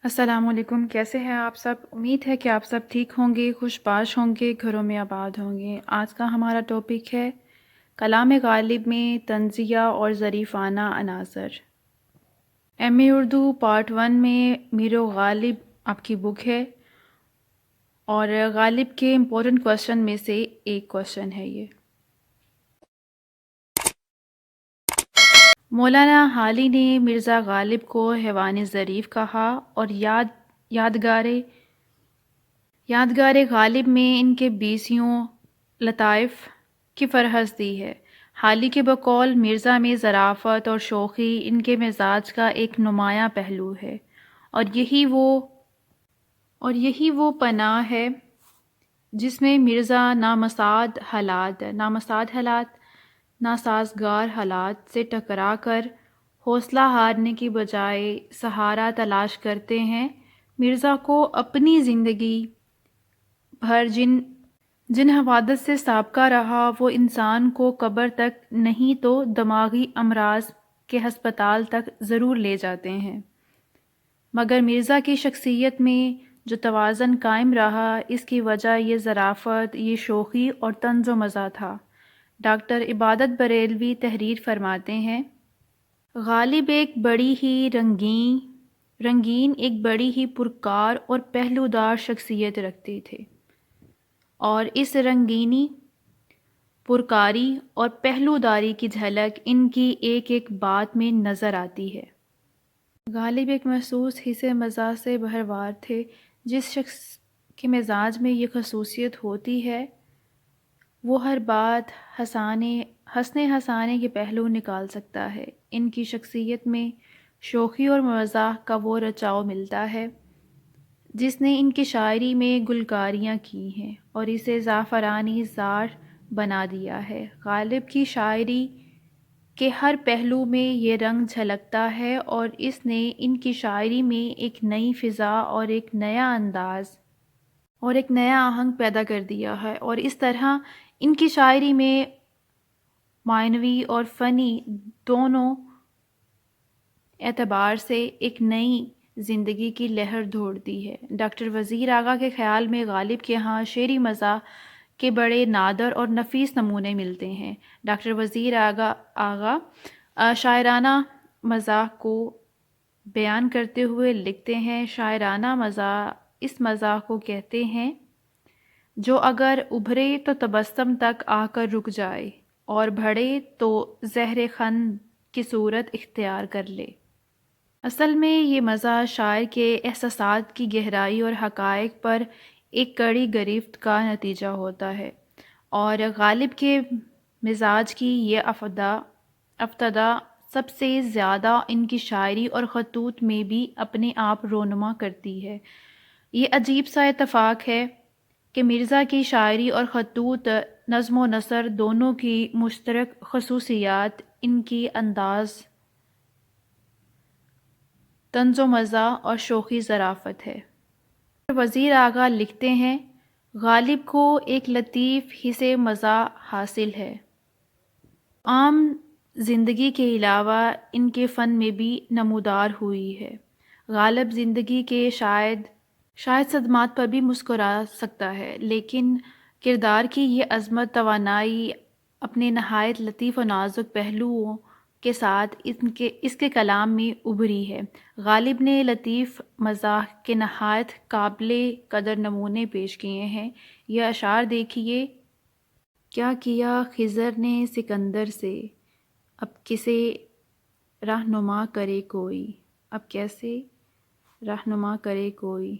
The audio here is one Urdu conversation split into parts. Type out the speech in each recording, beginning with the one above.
السلام علیکم، کیسے ہیں آپ سب؟ امید ہے کہ آپ سب ٹھیک ہوں گے، خوش باش ہوں گے، گھروں میں آباد ہوں گے۔ آج کا ہمارا ٹاپک ہے کلام غالب میں طنزیہ اور ظریفانہ عناصر۔ ایم اے اردو پارٹ 1 میں میر و غالب آپ کی بک ہے، اور غالب کے امپورٹنٹ کوشچن میں سے ایک کوشچن ہے یہ۔ مولانا حالی نے مرزا غالب کو حیوان ظریف کہا اور یادگار غالب میں ان کے 20 لطائف کی فہرست دی ہے۔ حالی کے بقول مرزا میں ظرافت اور شوخی ان کے مزاج کا ایک نمایاں پہلو ہے، اور یہی وہ پناہ ہے جس میں مرزا ناسازگار حالات سے ٹکرا کر حوصلہ ہارنے کی بجائے سہارا تلاش کرتے ہیں۔ مرزا کو اپنی زندگی بھر جن حوادث سے سابقہ رہا وہ انسان کو قبر تک نہیں تو دماغی امراض کے ہسپتال تک ضرور لے جاتے ہیں، مگر مرزا کی شخصیت میں جو توازن قائم رہا، اس کی وجہ یہ ظرافت، یہ شوخی اور طنز و مزاح تھا۔ ڈاکٹر عبادت بریلوی تحریر فرماتے ہیں، غالب ایک بڑی ہی پرکار اور پہلودار شخصیت رکھتے تھے، اور اس رنگینی، پرکاری اور پہلوداری کی جھلک ان کی ایک ایک بات میں نظر آتی ہے۔ غالب ایک محسوس حس مزاح سے بھرمار تھے۔ جس شخص کے مزاج میں یہ خصوصیت ہوتی ہے وہ ہر بات ہنسانے کے پہلو نکال سکتا ہے۔ ان کی شخصیت میں شوخی اور مزاح کا وہ رچاؤ ملتا ہے جس نے ان کی شاعری میں گلکاریاں کی ہیں اور اسے زعفرانی زار بنا دیا ہے۔ غالب کی شاعری کے ہر پہلو میں یہ رنگ جھلکتا ہے، اور اس نے ان کی شاعری میں ایک نئی فضا اور ایک نیا انداز اور ایک نیا آہنگ پیدا کر دیا ہے، اور اس طرح ان کی شاعری میں معنوی اور فنی دونوں اعتبار سے ایک نئی زندگی کی لہر دوڑتی ہے۔ ڈاکٹر وزیر آغا کے خیال میں غالب کے ہاں شعری مزاح کے بڑے نادر اور نفیس نمونے ملتے ہیں۔ ڈاکٹر وزیر آغا شاعرانہ مزاح کو بیان کرتے ہوئے لکھتے ہیں، شاعرانہ مزاح اس مزاح کو کہتے ہیں جو اگر ابھرے تو تبسم تک آ کر رک جائے، اور بڑھے تو زہر خند کی صورت اختیار کر لے۔ اصل میں یہ مزاح شاعر کے احساسات کی گہرائی اور حقائق پر ایک کڑی گرفت کا نتیجہ ہوتا ہے، اور غالب کے مزاج کی یہ افتدا سب سے زیادہ ان کی شاعری اور خطوط میں بھی اپنے آپ رونما کرتی ہے۔ یہ عجیب سا اتفاق ہے کہ مرزا کی شاعری اور خطوط، نظم و نثر دونوں کی مشترک خصوصیات ان کی انداز، طنز و مزاح اور شوخی ظرافت ہے۔ وزیر آغا لکھتے ہیں، غالب کو ایک لطیف حس مزاح حاصل ہے، عام زندگی کے علاوہ ان کے فن میں بھی نمودار ہوئی ہے۔ غالب زندگی کے شاید صدمات پر بھی مسکرا سکتا ہے، لیکن کردار کی یہ عظمت، توانائی اپنے نہایت لطیف و نازک پہلوؤں کے ساتھ اس کے کلام میں ابھری ہے۔ غالب نے لطیف مزاح کے نہایت قابل قدر نمونے پیش کیے ہیں۔ یہ اشعار دیکھیے، کیا کیا خضر نے سکندر سے، اب کیسے رہنما کرے کوئی،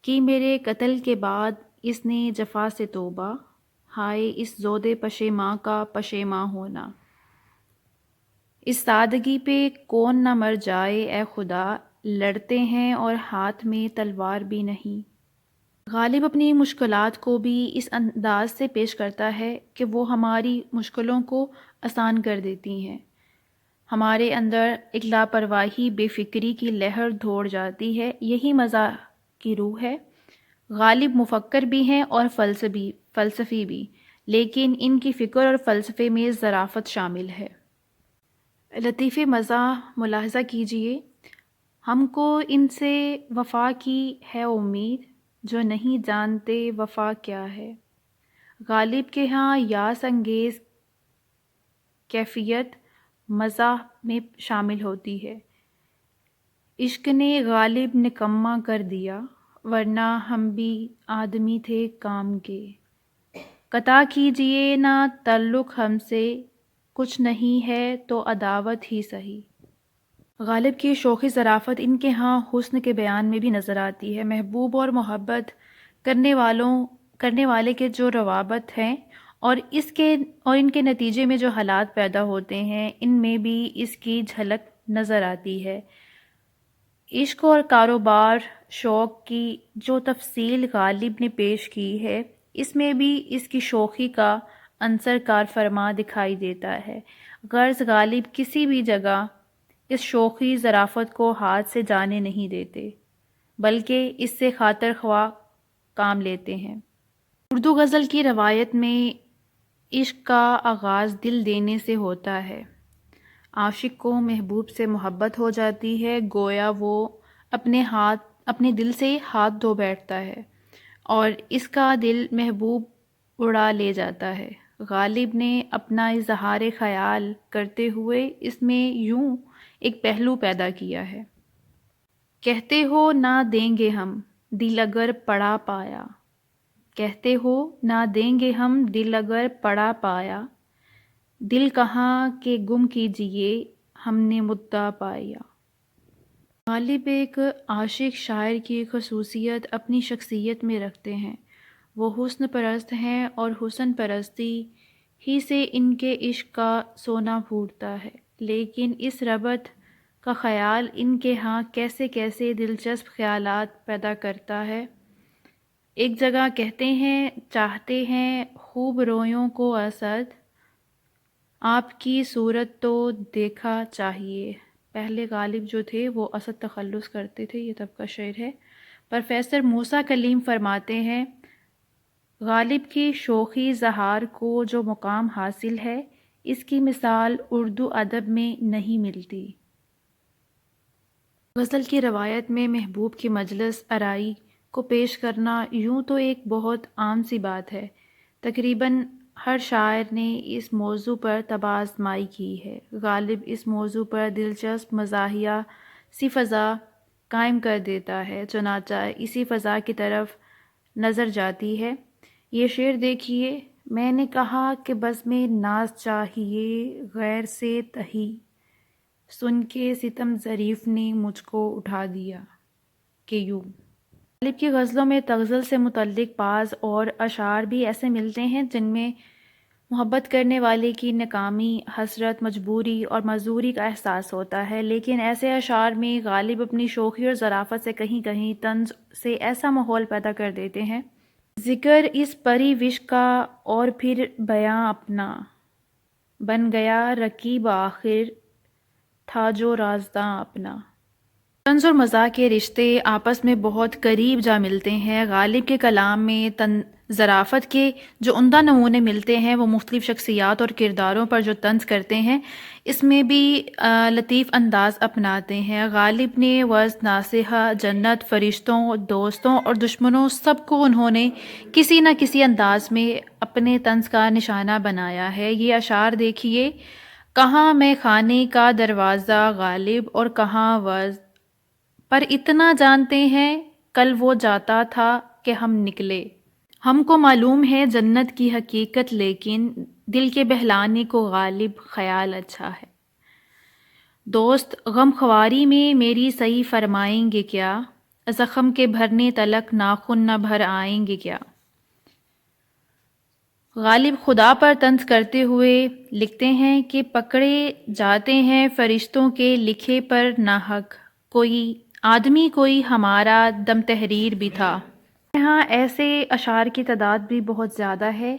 کی میرے قتل کے بعد اس نے جفا سے توبہ، ہائے اس زود پشیماں کا پشیماں ہونا۔ اس سادگی پہ کون نہ مر جائے اے خدا، لڑتے ہیں اور ہاتھ میں تلوار بھی نہیں۔ غالب اپنی مشکلات کو بھی اس انداز سے پیش کرتا ہے کہ وہ ہماری مشکلوں کو آسان کر دیتی ہیں۔ ہمارے اندر ایک لاپرواہی، بے فکری کی لہر دوڑ جاتی ہے، یہی مزاح کی روح ہے۔ غالب مفکر بھی ہیں اور فلسفی بھی، لیکن ان کی فکر اور فلسفے میں ظرافت شامل ہے۔ لطیف مزاح ملاحظہ کیجیے، ہم کو ان سے وفا کی ہے امید، جو نہیں جانتے وفا کیا ہے۔ غالب کے ہاں یاس انگیز کیفیت مزاح میں شامل ہوتی ہے۔ عشق نے غالب نکما کر دیا، ورنہ ہم بھی آدمی تھے کام کے۔ قطع کیجئے نہ تعلق ہم سے، کچھ نہیں ہے تو عداوت ہی سہی۔ غالب کی شوخی ظرافت ان کے ہاں حسن کے بیان میں بھی نظر آتی ہے۔ محبوب اور محبت کرنے والے کے جو روابط ہیں اور ان کے نتیجے میں جو حالات پیدا ہوتے ہیں، ان میں بھی اس کی جھلک نظر آتی ہے۔ عشق اور کاروبار شوق کی جو تفصیل غالب نے پیش کی ہے، اس میں بھی اس کی شوخی کا عنصر کار فرما دکھائی دیتا ہے۔ غرض غالب کسی بھی جگہ اس شوخی ظرافت کو ہاتھ سے جانے نہیں دیتے، بلکہ اس سے خاطر خواہ کام لیتے ہیں۔ اردو غزل کی روایت میں عشق کا آغاز دل دینے سے ہوتا ہے۔ عاشق کو محبوب سے محبت ہو جاتی ہے، گویا وہ اپنے دل سے ہاتھ دھو بیٹھتا ہے اور اس کا دل محبوب اڑا لے جاتا ہے۔ غالب نے اپنا اظہار خیال کرتے ہوئے اس میں یوں ایک پہلو پیدا کیا ہے۔ کہتے ہو نہ دیں گے ہم، دل اگر پڑا پایا۔ کہتے ہو نہ دیں گے ہم، دل اگر پڑا پایا۔ دل کہاں کہ گم کیجئے، ہم نے مدعا پایا۔ غالب ایک عاشق شاعر کی خصوصیت اپنی شخصیت میں رکھتے ہیں۔ وہ حسن پرست ہیں اور حسن پرستی ہی سے ان کے عشق کا سونا پھوٹتا ہے، لیکن اس ربط کا خیال ان کے ہاں کیسے کیسے دلچسپ خیالات پیدا کرتا ہے۔ ایک جگہ کہتے ہیں، چاہتے ہیں خوب رویوں کو اسد، آپ کی صورت تو دیکھا چاہیے۔ پہلے غالب جو تھے وہ اسد تخلص کرتے تھے، یہ تب کا شعر ہے۔ پروفیسر موسیٰ کلیم فرماتے ہیں، غالب کی شوخی اظہار کو جو مقام حاصل ہے، اس کی مثال اردو ادب میں نہیں ملتی۔ غزل کی روایت میں محبوب کی مجلس آرائی کو پیش کرنا یوں تو ایک بہت عام سی بات ہے۔ تقریباً ہر شاعر نے اس موضوع پر طبع آزمائی کی ہے۔ غالب اس موضوع پر دلچسپ مزاحیہ سی فضا قائم کر دیتا ہے، چنانچہ اسی فضا کی طرف نظر جاتی ہے۔ یہ شعر دیکھیے، میں نے کہا کہ بزم ناز چاہیے غیر سے تہی، سن کے ستم ظریف نے مجھ کو اٹھا دیا کہ یوں۔ غالب کی غزلوں میں تغزل سے متعلق بعض اور اشعار بھی ایسے ملتے ہیں جن میں محبت کرنے والے کی ناکامی، حسرت، مجبوری اور معذوری کا احساس ہوتا ہے، لیکن ایسے اشعار میں غالب اپنی شوخی اور ظرافت سے کہیں کہیں طنز سے ایسا ماحول پیدا کر دیتے ہیں۔ ذکر اس پری وش کا اور پھر بیاں اپنا، بن گیا رقیب آخر تھا جو رازداں اپنا۔ طنز اور مزاح کے رشتے آپس میں بہت قریب جا ملتے ہیں۔ غالب کے کلام میں ظرافت کے جو عمدہ نمونے ملتے ہیں وہ مختلف شخصیات اور کرداروں پر جو طنز کرتے ہیں، اس میں بھی لطیف انداز اپناتے ہیں۔ غالب نے وصف، ناصحہ، جنت، فرشتوں، دوستوں اور دشمنوں سب کو انہوں نے کسی نہ کسی انداز میں اپنے طنز کا نشانہ بنایا ہے۔ یہ اشعار دیکھیے، کہاں میں خانے کا دروازہ غالب اور کہاں وصف، پر اتنا جانتے ہیں کل وہ جاتا تھا کہ ہم نکلے۔ ہم کو معلوم ہے جنت کی حقیقت، لیکن دل کے بہلانے کو غالب خیال اچھا ہے۔ دوست غم خواری میں میری صحیح فرمائیں گے کیا، زخم کے بھرنے تلک ناخن نہ بھر آئیں گے کیا۔ غالب خدا پر طنز کرتے ہوئے لکھتے ہیں کہ پکڑے جاتے ہیں فرشتوں کے لکھے پر ناحق، کوئی آدمی کوئی ہمارا دم تحریر بھی تھا۔ یہاں ایسے اشعار کی تعداد بھی بہت زیادہ ہے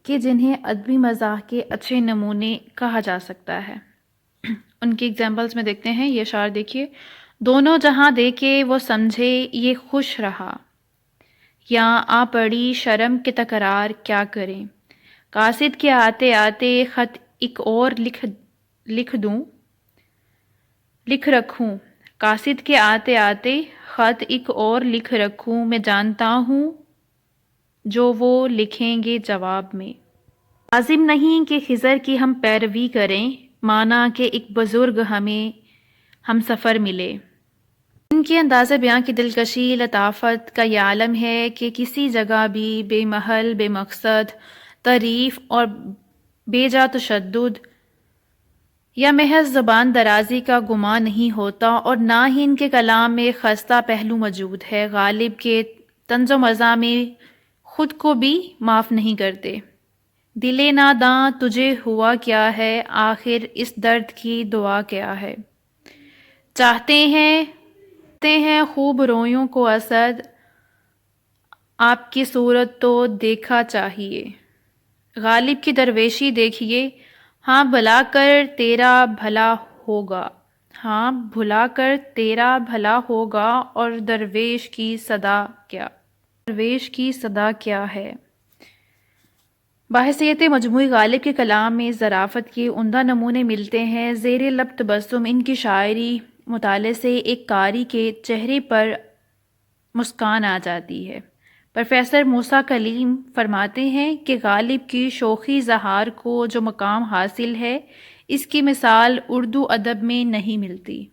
کہ جنہیں ادبی مزاح کے اچھے نمونے کہا جا سکتا ہے۔ ان کی ایگزامپلز میں دیکھتے ہیں۔ یہ اشعار دیکھیے، دونوں جہاں دیکھے وہ سمجھے یہ خوش رہا، یا آ پڑی شرم کے تکرار کیا کریں، قاصد کے آتے آتے خط ایک اور لکھ رکھوں، قاصد کے آتے آتے خط ایک اور لکھ رکھوں، میں جانتا ہوں جو وہ لکھیں گے جواب میں۔ لازم نہیں کہ خضر کی ہم پیروی کریں، مانا کہ ایک بزرگ ہمیں ہم سفر ملے۔ ان کے انداز بیاں کی دلکشی، لطافت کا یہ عالم ہے کہ کسی جگہ بھی بے محل، بے مقصد تعریف اور بے جا تشدد یا محض زبان درازی کا گمان نہیں ہوتا، اور نہ ہی ان کے کلام میں خستہ پہلو موجود ہے۔ غالب کے طنز و مزاح میں خود کو بھی معاف نہیں کرتے۔ دل ناداں تجھے ہوا کیا ہے، آخر اس درد کی دوا کیا ہے۔ چاہتے ہیں خوب رویوں کو اسد، آپ کی صورت تو دیکھا چاہیے۔ غالب کی درویشی دیکھیے، ہاں بھلا کر تیرا بھلا ہوگا، ہاں بھلا کر تیرا بھلا ہوگا، اور درویش کی صدا کیا ہے۔ بحیثیت مجموعی غالب کے کلام میں ظرافت کے عمدہ نمونے ملتے ہیں۔ زیر لب تبسم ان کی شاعری مطالعے سے ایک قاری کے چہرے پر مسکان آ جاتی ہے۔ پروفیسر موسیٰ کلیم فرماتے ہیں کہ غالب کی شوخی اظہار کو جو مقام حاصل ہے، اس کی مثال اردو ادب میں نہیں ملتی۔